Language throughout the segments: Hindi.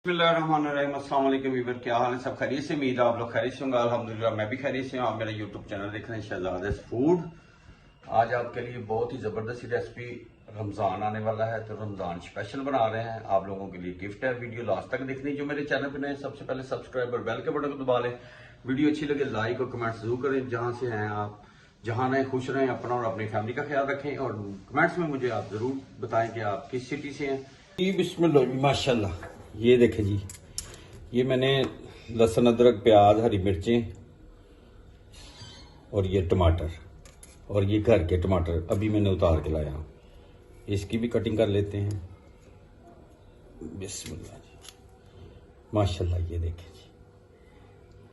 बिस्मिल्लाहिर्रहमानिर्रहीम। अस्सलाम वालेकुम वीवर, क्या हाल है? सब खैरियत से? उम्मीद है आप लोग खैरियत से होंगे। अल्हम्दुलिल्लाह मैं भी खैरियत से हूँ। आप मेरा यूट्यूब चैनल देख रहे हैं शहजाद फूड। आज आपके लिए बहुत ही ज़बरदस्त रेसिपी, रमज़ान आने वाला है तो रमज़ान स्पेशल बना रहे हैं। आप लोगों के लिए गिफ्ट है, वीडियो लास्ट तक देखनी। जो मेरे चैनल पर नए सबसे पहले सब्सक्राइब और बेल के बटन को दबा लें। वीडियो अच्छी लगे लाइक और कमेंट्स जरूर करें। जहाँ से हैं आप, जहाँ रहें खुश रहें, अपना और अपनी फैमिली का ख्याल रखें। और कमेंट्स में मुझे आप ज़रूर बताएं कि आप किस सिटी से हैं। जी बिस्मिल्लाह माशाल्लाह। ये देखें जी, ये मैंने लहसुन, अदरक, प्याज, हरी मिर्चें और ये टमाटर, और ये घर के टमाटर अभी मैंने उतार के लाया हूँ। इसकी भी कटिंग कर लेते हैं। बिस्मिल्लाह जी माशाल्लाह। ये देखें जी,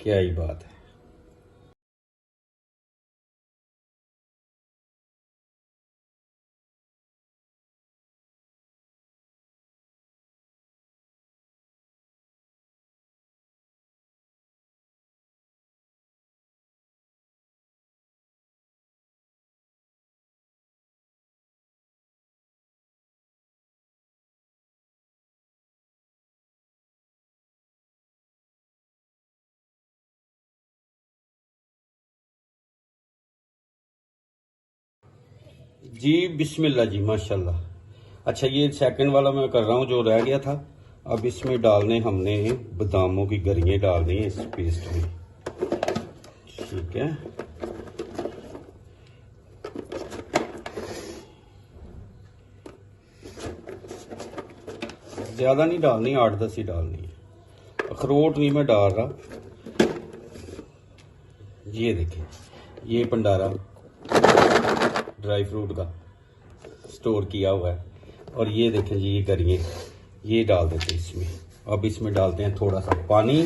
क्या ही बात है। जी बिस्मिल्लाह जी माशाल्लाह। अच्छा, ये सेकंड वाला मैं कर रहा हूँ जो रह गया था। अब इसमें डालने हमने बादामों की गरियाँ डालनी है इस पेस्ट में। ठीक है, ज़्यादा नहीं डालनी, 8-10 ही डालनी है। अखरोट नहीं मैं डाल रहा। ये देखें, ये भंडारा ड्राई फ्रूट का स्टोर किया हुआ है। और ये देखें जी, ये गरिए ये डाल देते हैं इसमें। अब इसमें डालते हैं थोड़ा सा पानी,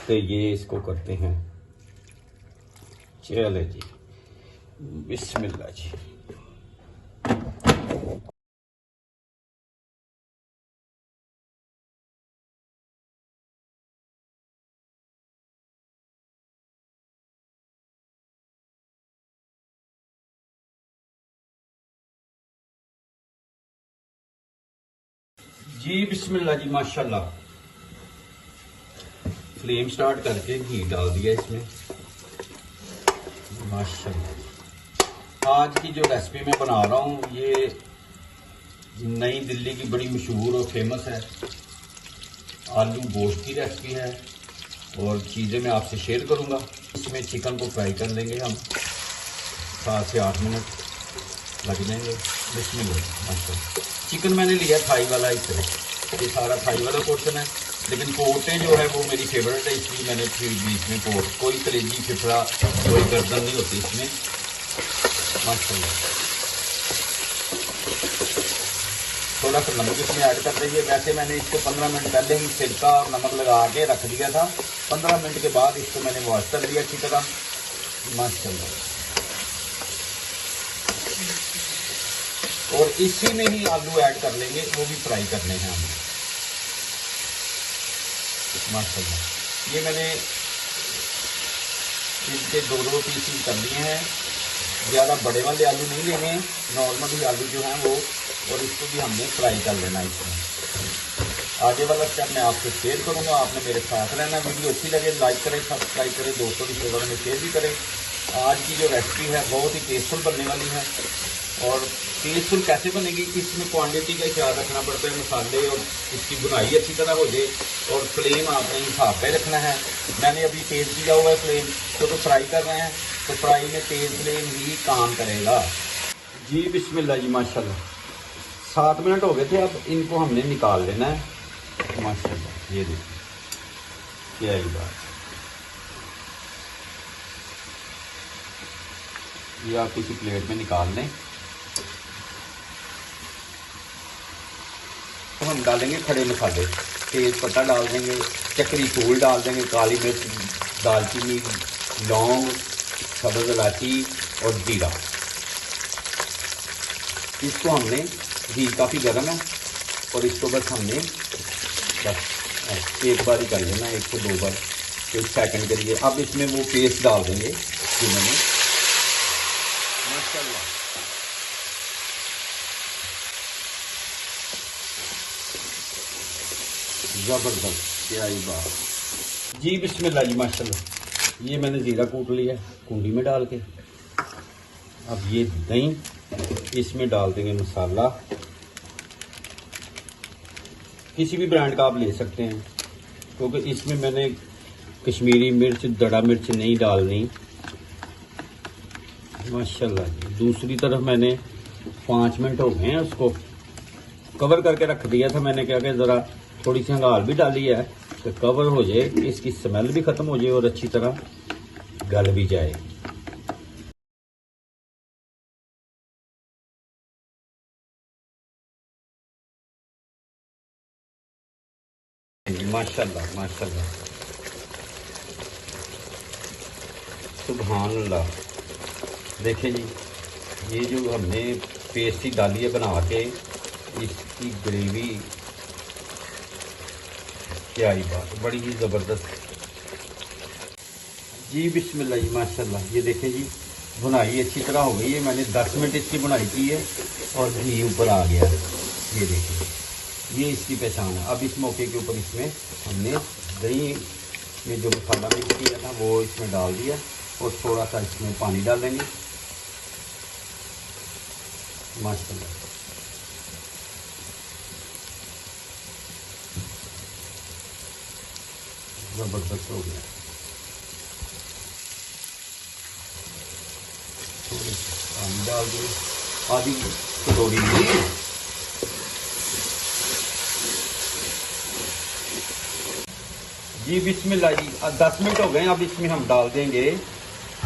तो ये इसको करते हैं। चले जी, बिस्मिल्लाह जी। जी बिस्मिल्लाह जी माशाल्लाह। फ्लेम स्टार्ट करके घी डाल दिया इसमें माशाल्लाह। आज की जो रेसिपी मैं बना रहा हूँ ये नई दिल्ली की बड़ी मशहूर और फेमस है। आलू गोश्त की रेसिपी है और चीज़ें मैं आपसे शेयर करूँगा। इसमें चिकन को फ्राई कर लेंगे हम, 7 से 8 मिनट लग जाएंगे। बिस्मिल्लाह माशाल्लाह। चिकन मैंने लिया थाई वाला, इस तरह ये सारा थाई वाला पोर्शन है। लेकिन पोर्टें जो है वो मेरी फेवरेट है, इसलिए मैंने फिर बीच में पोर्ट, कोई कलेजी फिफड़ा कोई गर्दन नहीं होती इसमें माशाल्लाह। थोड़ा सा नमक इसमें ऐड कर दीजिए। वैसे मैंने इसको 15 मिनट पहले ही सिरका और नमक लगा के रख दिया था। 15 मिनट के बाद इसको मैंने वॉश कर लिया अच्छी तरह माशाल्लाह। और इसी में ही आलू ऐड कर लेंगे, वो भी फ्राई करने हैं हमें माशाल्लाह। ये मैंने इनके 2-2 पीस कर लिए हैं। ज़्यादा बड़े वाले आलू नहीं लेने हैं, नॉर्मल ही आलू जो हैं वो। और इसको भी हमने फ्राई कर लेना इसमें। आगे वाला स्टेप मैं आपसे शेयर करूंगा, आपने मेरे साथ रहना। वीडियो अच्छी लगे लाइक करें, सब्सक्राइब करें, दोस्तों की सेवा में शेयर भी करें। आज की जो रेसिपी है बहुत ही टेस्टफुल बनने वाली है। और टेस्टफुल कैसे बनेगी, इसमें क्वांटिटी का ख्याल रखना पड़ता है, मसाले और इसकी बुनाई अच्छी तरह हो जाए। और फ्लेम आपने हिसाब पे रखना है। मैंने अभी तेज़ किया हुआ है फ्लेम, तो फ्राई कर रहे हैं तो फ्राई में तेज़ फ्लेम ही काम करेगा। जी बिस्मिल्लाह जी माशाल्लाह। 7 मिनट हो गए थे, अब इनको हमने निकाल लेना है माशाल्लाह। ये देखिए क्या ही बात। ये आप किसी प्लेट में निकाल लें। तो हम डालेंगे खड़े मसाले, तेज पत्ता डाल देंगे, चक्री फूल डाल देंगे, काली मिर्च, दालचीनी, लौंग, सब्ज़ इलायची और जीरा। इसको हमने, घी काफ़ी गर्म है और इसको बस हमने बस एक बार ही कर लेना, 1 से 2 बार, 1 सेकंड के लिए। अब इसमें वो पेस्ट डाल देंगे जो मैंने माशाल्लाह। ज़बरदस्त, क्या ही बात जी। बिस्मिल्लाह जी, माशाल्लाह। ये मैंने ज़ीरा कूट लिया कुंडी में डाल के। अब ये दही, इसमें डाल देंगे मसाला, किसी भी ब्रांड का आप ले सकते हैं, क्योंकि इसमें मैंने कश्मीरी मिर्च, दड़ा मिर्च नहीं डालनी। माशाल्लाह। दूसरी तरफ मैंने 5 मिनट हो गए हैं उसको कवर करके रख दिया था। मैंने क्या कि ज़रा थोड़ी सी हंगाल भी डाली है कि कवर हो जाए, इसकी स्मेल भी ख़त्म हो जाए और अच्छी तरह गल भी जाए। माशाल्लाह माशाल्लाह, सुभान अल्लाह। देखें जी, ये जो हमने पेस्टी डाली है बना के, इसकी ग्रेवी, क्या ही बात, बड़ी ही ज़बरदस्त जी। बिस्मिल्लाह जी, माशाल्लाह। ये देखें जी, बुनाई अच्छी तरह हो गई है। मैंने 10 मिनट इसकी बुनाई की है और घी ऊपर आ गया। ये देखिए, ये इसकी पहचान है। अब इस मौके के ऊपर इसमें हमने दही में जो मसाला मिक्स किया था वो इसमें डाल दिया और थोड़ा सा इसमें पानी डाल देंगे। माशाल्लाह, ज़बरदस्त हो गया। थोड़ी पानी डाल दिए, आधी कटोरी। जी बिस्मिल्लाह जी, 10 मिनट हो गए। अब इसमें हम डाल देंगे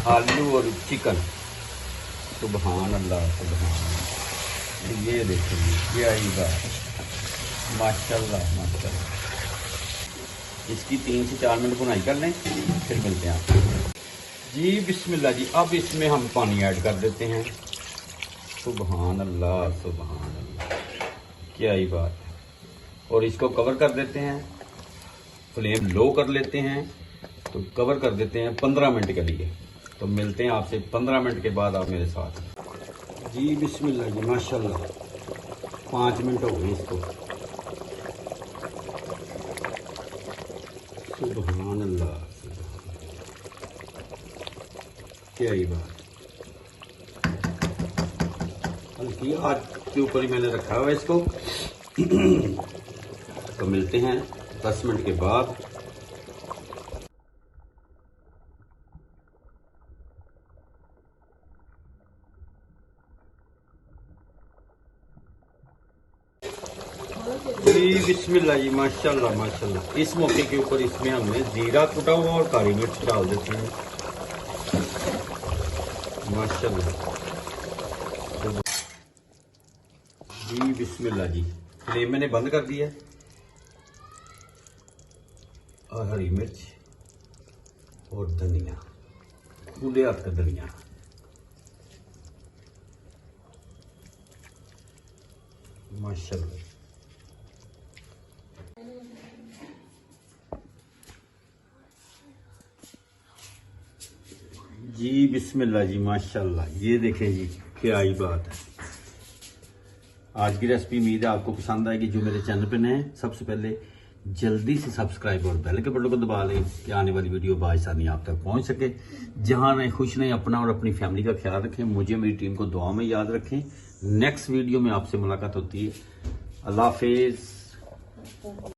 आलू और चिकन। सुभान अल्लाह, सुभान अल्लाह। ये देखिए, क्या ही बात, माशाल्लाह माशाल्लाह। इसकी 3 से 4 मिनट बुनाई कर लें, फिर मिलते हैं आपको जी। बिस्मिल्लाह जी, अब इसमें हम पानी ऐड कर देते हैं। सुभान अल्लाह, सुभान अल्लाह, क्या ही बात है। और इसको कवर कर देते हैं, फ्लेम लो कर लेते हैं, तो कवर कर देते हैं 15 मिनट के लिए। तो मिलते हैं आपसे 15 मिनट के बाद, आप मेरे साथ जी। बिस्मिल्लाह जी, माशाल्लाह, 5 मिनट हो गए इसको। सुभान अल्लाह, क्या ही बात। हल्की आग के ऊपर ही मैंने रखा हुआ है इसको। तो मिलते हैं 10 मिनट के बाद। जी बिस्मिल्लाह जी, माशाल्लाह माशाल्लाह। इस मौके के ऊपर इसमें हमने जीरा कुटा हुआ और काली मिर्च डाल देते हैं। माशाल्लाह जी। बिस्मिल्लाह जी, फ्लेम मैंने बंद कर दिया और हरी मिर्च और धनिया, पूरे हाथ का धनिया। माशाल्लाह जी। बिस्मिल्लाह जी, माशाल्लाह। ये देखें जी, क्या ही बात है। आज की रेसिपी उम्मीद है आपको पसंद आएगी। जो मेरे चैनल पे नए हैं, सबसे पहले जल्दी से सब्सक्राइब और बेल के बटन को दबा लें कि आने वाली वीडियो बासानी आप तक पहुंच सके। जहां रहें खुश रहें, अपना और अपनी फैमिली का ख्याल रखें। मुझे, मेरी टीम को दुआ में याद रखें। नेक्स्ट वीडियो में आपसे मुलाकात होती है। अल्लाह हाफिज।